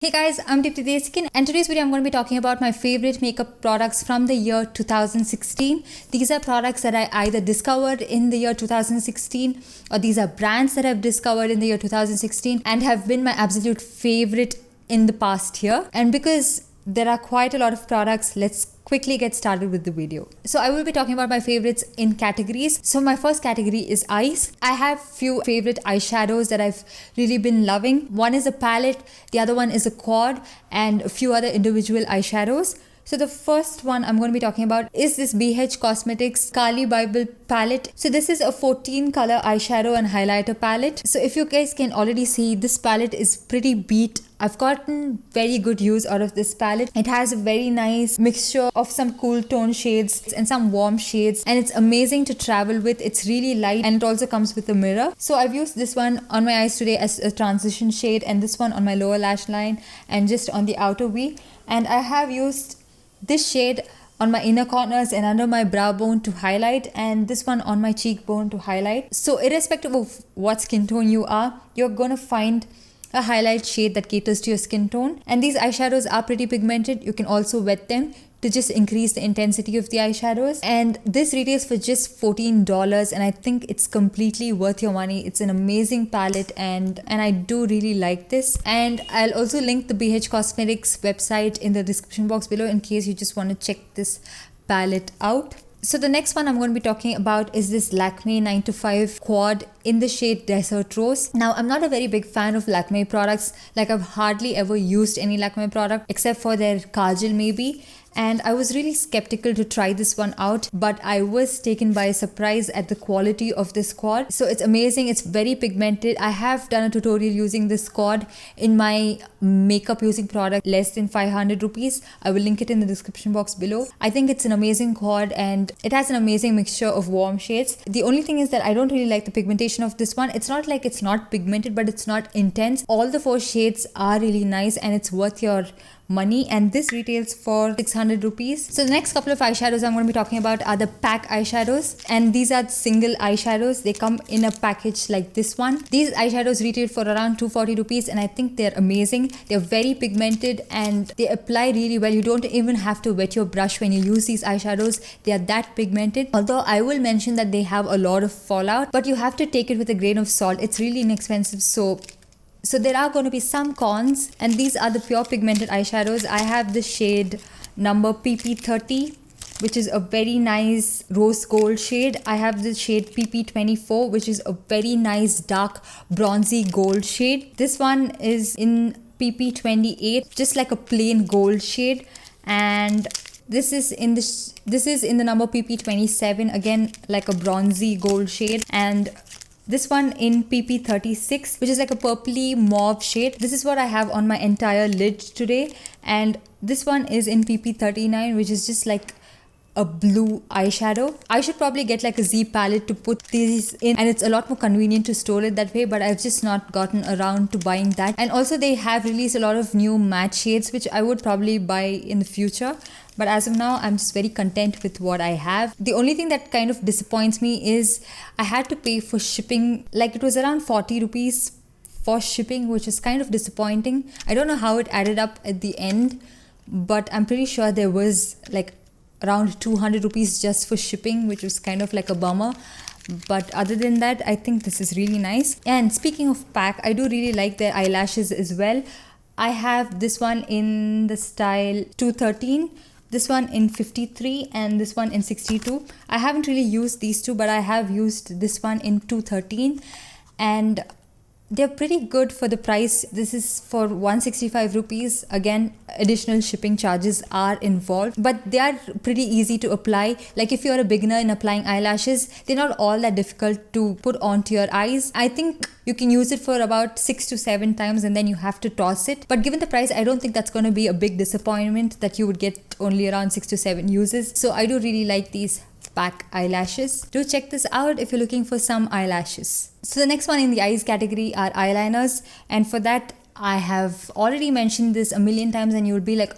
Hey guys, I'm Deepthi Desikan, and today's video I'm going to be talking about my favorite makeup products from the year 2016. These are products that I either discovered in the year 2016 or these are brands that I've discovered in the year 2016 and have been my absolute favorite in the past year. And because there are quite a lot of products, let's quickly get started with the video. So I will be talking about my favorites in categories. So my first category is eyes. I have few favorite eyeshadows that I've really been loving. One is a palette, the other one is a quad, and a few other individual eyeshadows. So the first one I'm going to be talking about is this Beige Cosmetics Carli Bybel Palette. So this is a 14 color eyeshadow and highlighter palette. So if you guys can already see, this palette is pretty beat. I've gotten very good use out of this palette. It has a very nice mixture of some cool tone shades and some warm shades, and it's amazing to travel with. It's really light and it also comes with a mirror. So I've used this one on my eyes today as a transition shade, and this one on my lower lash line and just on the outer V. And I have used this shade on my inner corners and under my brow bone to highlight, and this one on my cheekbone to highlight. So irrespective of what skin tone you are, you're gonna find a highlight shade that caters to your skin tone. And these eyeshadows are pretty pigmented. You can also wet them to just increase the intensity of the eyeshadows, and this retails for just $14, and I think it's completely worth your money. It's an amazing palette, and I do really like this. And I'll also link the BH Cosmetics website in the description box below in case you just want to check this palette out. So the next one I'm going to be talking about is this Lakme 9 to 5 Quad in the shade Desert Rose. Now, I'm not a very big fan of Lakme products. Like, I've hardly ever used any Lakme product except for their kajal maybe. And I was really skeptical to try this one out, but I was taken by surprise at the quality of this quad. So it's amazing. It's very pigmented. I have done a tutorial using this quad in my makeup using product less than 500 rupees. I will link it in the description box below. I think it's an amazing quad and it has an amazing mixture of warm shades. The only thing is that I don't really like the pigmentation of this one. It's not like it's not pigmented, but it's not intense. All the 4 shades are really nice and it's worth your money, and this retails for 600 rupees. So the next couple of eyeshadows I'm going to be talking about are the pack eyeshadows, and these are single eyeshadows. They come in a package like this one. These eyeshadows retail for around 240 rupees, and I think they're amazing. They're very pigmented and they apply really well. You don't even have to wet your brush when you use these eyeshadows. They are that pigmented. Although I will mention that they have a lot of fallout, but you have to take it with a grain of salt. It's really inexpensive, so there are going to be some cons, and these are the pure pigmented eyeshadows. I have the shade number PP30, which is a very nice rose gold shade. I have the shade PP24, which is a very nice dark bronzy gold shade. This one is in PP28, just like a plain gold shade, and this is in the number PP27, again like a bronzy gold shade, and this one in PP36, which is like a purpley mauve shade. This is what I have on my entire lid today. And this one is in PP39, which is just like a blue eyeshadow. I should probably get like a Z palette to put these in, and it's a lot more convenient to store it that way, but I've just not gotten around to buying that. And also they have released a lot of new matte shades, which I would probably buy in the future. But as of now, I'm just very content with what I have. The only thing that kind of disappoints me is I had to pay for shipping. Like, it was around 40 rupees for shipping, which is kind of disappointing. I don't know how it added up at the end, but I'm pretty sure there was like around 200 rupees just for shipping, which was kind of like a bummer. But other than that, I think this is really nice. And speaking of pack, I do really like their eyelashes as well. I have this one in the style 213. This one in 53 and this one in 62. I haven't really used these two, but I have used this one in 213, and they're pretty good for the price. This is for 165 rupees. Again, additional shipping charges are involved, but they are pretty easy to apply. Like, if you're a beginner in applying eyelashes, they're not all that difficult to put onto your eyes. I think you can use it for about 6 to 7 times and then you have to toss it. But given the price, I don't think that's going to be a big disappointment that you would get only around 6 to 7 uses. So I do really like these pack eyelashes. Do check this out if you're looking for some eyelashes. So the next one in the eyes category are eyeliners, and for that I have already mentioned this a million times and you'll be like,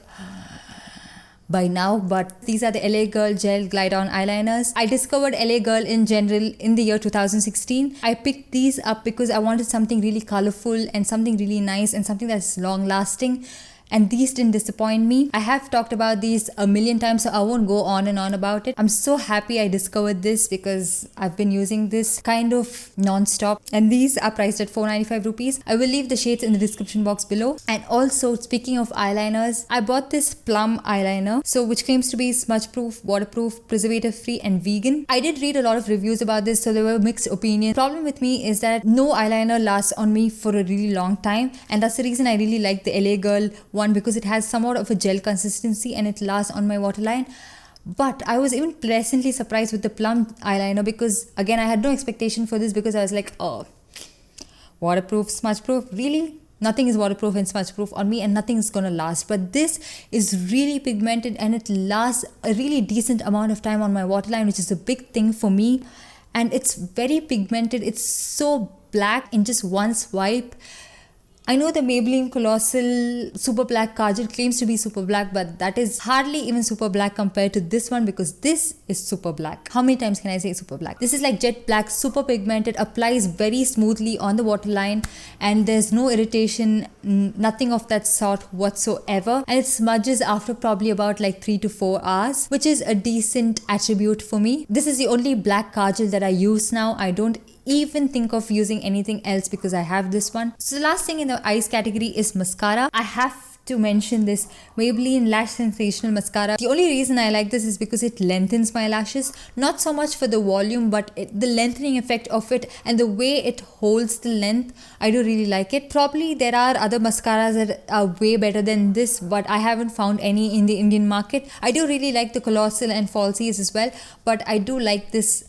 by now, but these are the LA Girl Gel Glide On Eyeliners. I discovered LA Girl in general in the year 2016. I picked these up because I wanted something really colorful and something really nice and something that's long lasting. And these didn't disappoint me. I have talked about these a million times, so I won't go on and on about it. I'm so happy I discovered this because I've been using this kind of non-stop. And these are priced at 495 rupees. I will leave the shades in the description box below. And also, speaking of eyeliners, I bought this Plum eyeliner, so which claims to be smudge-proof, waterproof, preservative-free, and vegan. I did read a lot of reviews about this, so there were mixed opinions. Problem with me is that no eyeliner lasts on me for a really long time, and that's the reason I really like the LA Girl one, because it has somewhat of a gel consistency and it lasts on my waterline. But I was even pleasantly surprised with the Plum eyeliner because, again, I had no expectation for this because I was like, oh, waterproof, smudge-proof, really? Nothing is waterproof and smudge-proof on me and nothing is gonna last. But this is really pigmented and it lasts a really decent amount of time on my waterline, which is a big thing for me. And it's very pigmented. It's so black in just one swipe. I know the Maybelline Colossal Super Black Kajal claims to be super black, but that is hardly even super black compared to this one because this is super black. How many times can I say super black? This is like jet black, super pigmented, applies very smoothly on the waterline and there's no irritation, nothing of that sort whatsoever. And it smudges after probably about like 3 to 4 hours, which is a decent attribute for me. This is the only black Kajal that I use now. I don't even think of using anything else because I have this one. So the last thing in the eyes category is mascara. I have to mention this Maybelline Lash Sensational Mascara. The only reason I like this is because it lengthens my lashes. Not so much for the volume, but the lengthening effect of it and the way it holds the length, I do really like it. Probably there are other mascaras that are way better than this, but I haven't found any in the Indian market. I do really like the Colossal and Falsies as well, but I do like this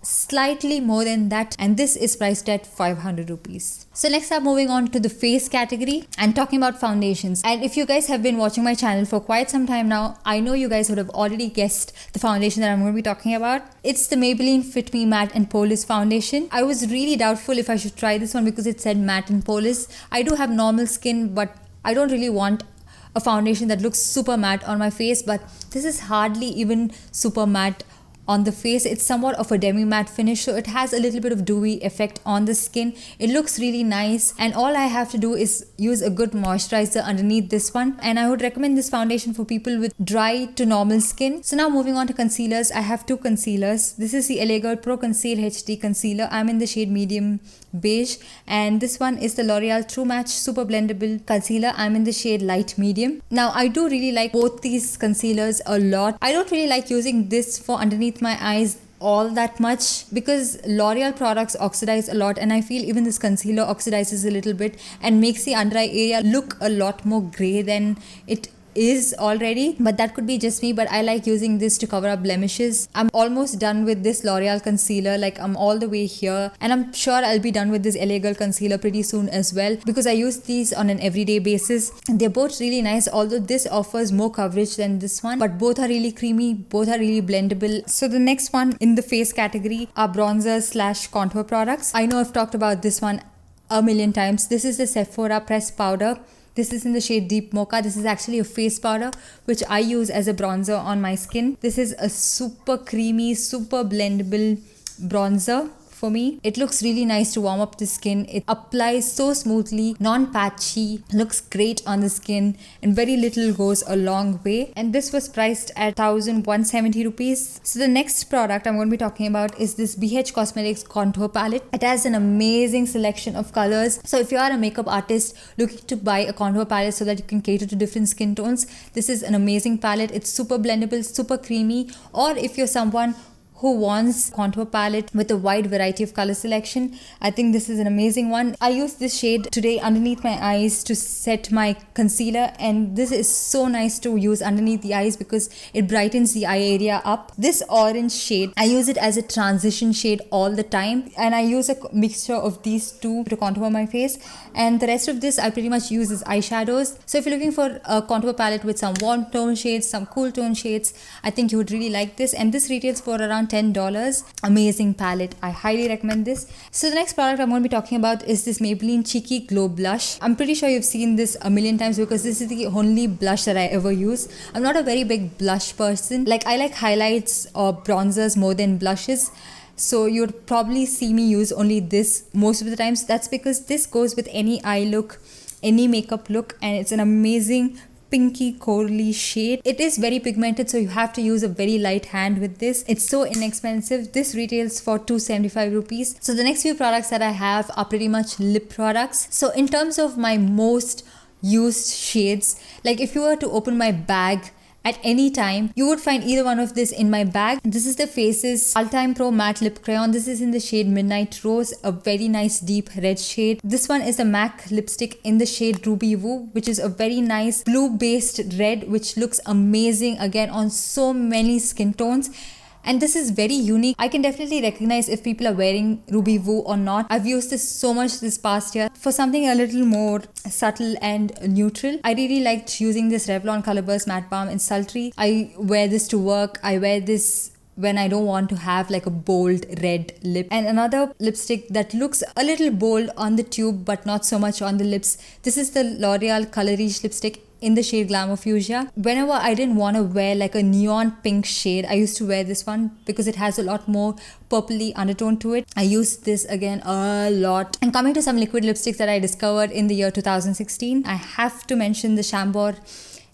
slightly more than that, and this is priced at 500 rupees. So next up, moving on to the face category and talking about foundations. And if you guys have been watching my channel for quite some time now, I know you guys would have already guessed the foundation that I'm going to be talking about. It's the Maybelline Fit Me Matte and Poreless foundation. I was really doubtful if I should try this one because it said matte and poreless. I do have normal skin, but I don't really want a foundation that looks super matte on my face, but this is hardly even super matte on the face. It's somewhat of a demi matte finish, so it has a little bit of dewy effect on the skin. It looks really nice, and all I have to do is use a good moisturizer underneath this one, and I would recommend this foundation for people with dry to normal skin. So now moving on to concealers, I have two concealers. This is the LA Girl Pro Conceal HD Concealer. I'm in the shade medium beige, and this one is the L'Oreal True Match Super Blendable Concealer. I'm in the shade light medium. Now I do really like both these concealers a lot. I don't really like using this for underneath my eyes all that much because L'Oreal products oxidize a lot, and I feel even this concealer oxidizes a little bit and makes the under eye area look a lot more grey than it is already, but that could be just me. But I like using this to cover up blemishes. I'm almost done with this L'Oreal concealer, like I'm all the way here, and I'm sure I'll be done with this LA Girl concealer pretty soon as well because I use these on an everyday basis. They're both really nice, although this offers more coverage than this one, but both are really creamy, both are really blendable. So the next one in the face category are bronzer slash contour products. I know I've talked about this one a million times. This is the Sephora pressed powder. This is in the shade Deep Mocha. This is actually a face powder which I use as a bronzer on my skin. This is a super creamy, super blendable bronzer for me. It looks really nice to warm up the skin. It applies so smoothly, non-patchy, looks great on the skin, and very little goes a long way. And this was priced at 1,170 rupees. So the next product I'm going to be talking about is this BH Cosmetics Contour Palette. It has an amazing selection of colors. So if you are a makeup artist looking to buy a contour palette so that you can cater to different skin tones, this is an amazing palette. It's super blendable, super creamy. Or if you're someone who wants contour palette with a wide variety of color selection, I think this is an amazing one. I used this shade today underneath my eyes to set my concealer, and this is so nice to use underneath the eyes because it brightens the eye area up. This orange shade, I use it as a transition shade all the time, and I use a mixture of these two to contour my face, and the rest of this I pretty much use as eyeshadows. So if you're looking for a contour palette with some warm tone shades, some cool tone shades, I think you would really like this, and this retails for around around $10. Amazing palette. I highly recommend this. So the next product I'm going to be talking about is this Maybelline Cheeky Glow Blush. I'm pretty sure you've seen this a million times because this is the only blush that I ever use. I'm not a very big blush person. Like, I like highlights or bronzers more than blushes. So you'd probably see me use only this most of the times. That's because this goes with any eye look, any makeup look, and it's an amazing pinky corally shade. It is very pigmented, so you have to use a very light hand with this. It's so inexpensive. This retails for 275 rupees. So the next few products that I have are pretty much lip products. So in terms of my most used shades, like if you were to open my bag at any time, you would find either one of this in my bag. This is the Faces Ultime Pro Matte Lip Crayon. This is in the shade Midnight Rose, a very nice deep red shade. This one is a MAC lipstick in the shade Ruby Woo, which is a very nice blue based red, which looks amazing again on so many skin tones. And this is very unique. I can definitely recognize if people are wearing Ruby Woo or not. I've used this so much this past year for something a little more subtle and neutral. I really liked using this Revlon Colourburst Matte Balm in Sultry. I wear this to work. I wear this when I don't want to have like a bold red lip. And another lipstick that looks a little bold on the tube but not so much on the lips. This is the L'Oreal Color Riche lipstick in the shade Glamour Fuchsia. Whenever I didn't want to wear like a neon pink shade, I used to wear this one because it has a lot more purpley undertone to it. I used this again a lot. And coming to some liquid lipsticks that I discovered in the year 2016, I have to mention the Chambhor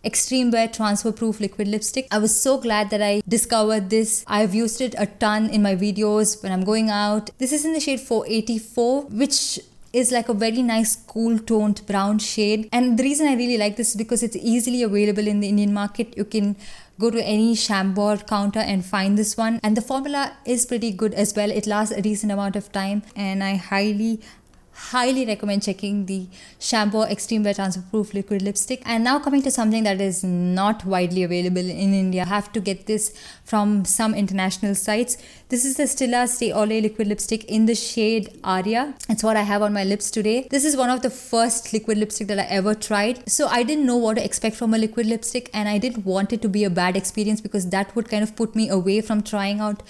Xtreme WearTransferproof liquid lipstick. I was so glad that I discovered this. I've used it a ton in my videos when I'm going out. This is in the shade 484, which is like a very nice cool toned brown shade. And the reason I really like this is because it's easily available in the Indian market. You can go to any Chambhor counter and find this one. And the formula is pretty good as well. It lasts a decent amount of time. And I highly recommend checking the Chambhor Xtreme WearTransferproof liquid lipstick. And now coming to something that is not widely available in India. I have to get this from some international sites. This is the Stila Stay Olay liquid lipstick in the shade Aria. It's what I have on my lips today. This is one of the first liquid lipstick that I ever tried. So I didn't know what to expect from a liquid lipstick, and I didn't want it to be a bad experience because that would kind of put me away from trying out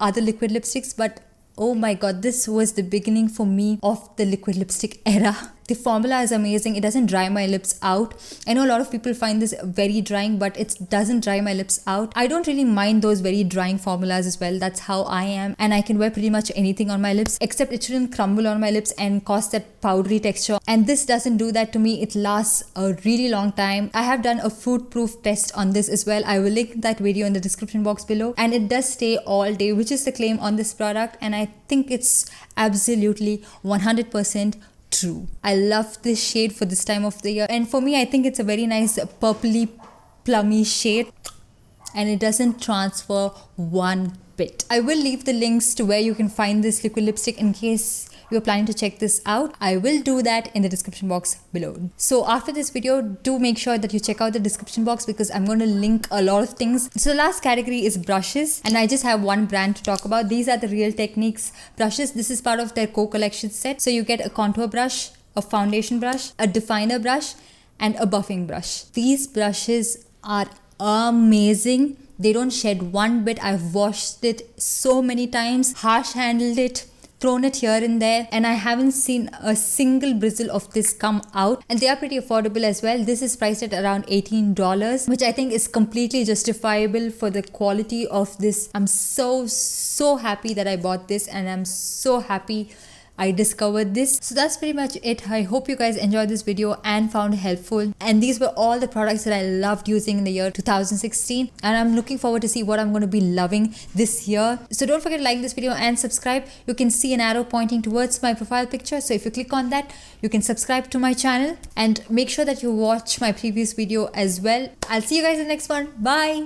other liquid lipsticks. But oh my god, this was the beginning for me of the liquid lipstick era. The formula is amazing. It doesn't dry my lips out. I know a lot of people find this very drying, but it doesn't dry my lips out. I don't really mind those very drying formulas as well. That's how I am. And I can wear pretty much anything on my lips, except it shouldn't crumble on my lips and cause that powdery texture. And this doesn't do that to me. It lasts a really long time. I have done a food proof test on this as well. I will link that video in the description box below. And it does stay all day, which is the claim on this product. And I think it's absolutely 100% true. I love this shade for this time of the year, and for me I think it's a very nice purpley plummy shade, and it doesn't transfer one bit. I will leave the links to where you can find this liquid lipstick in case you're planning to check this out. I will do that in the description box below. So after this video, do make sure that you check out the description box because I'm going to link a lot of things. So the last category is brushes, and I just have one brand to talk about. These are the Real Techniques brushes. This is part of their co-collection set. So you get a contour brush, a foundation brush, a definer brush, and a buffing brush. These brushes are amazing. They don't shed one bit. I've washed it so many times, harsh handled it, thrown it here and there, and I haven't seen a single bristle of this come out. And they are pretty affordable as well. This is priced at around $18, which I think is completely justifiable for the quality of this. I'm so happy that I bought this, and I'm so happy I discovered this. So that's pretty much it. I hope you guys enjoyed this video and found it helpful. And these were all the products that I loved using in the year 2016. And I'm looking forward to see what I'm going to be loving this year. So don't forget to like this video and subscribe. You can see an arrow pointing towards my profile picture. So if you click on that, you can subscribe to my channel. And make sure that you watch my previous video as well. I'll see you guys in the next one. Bye.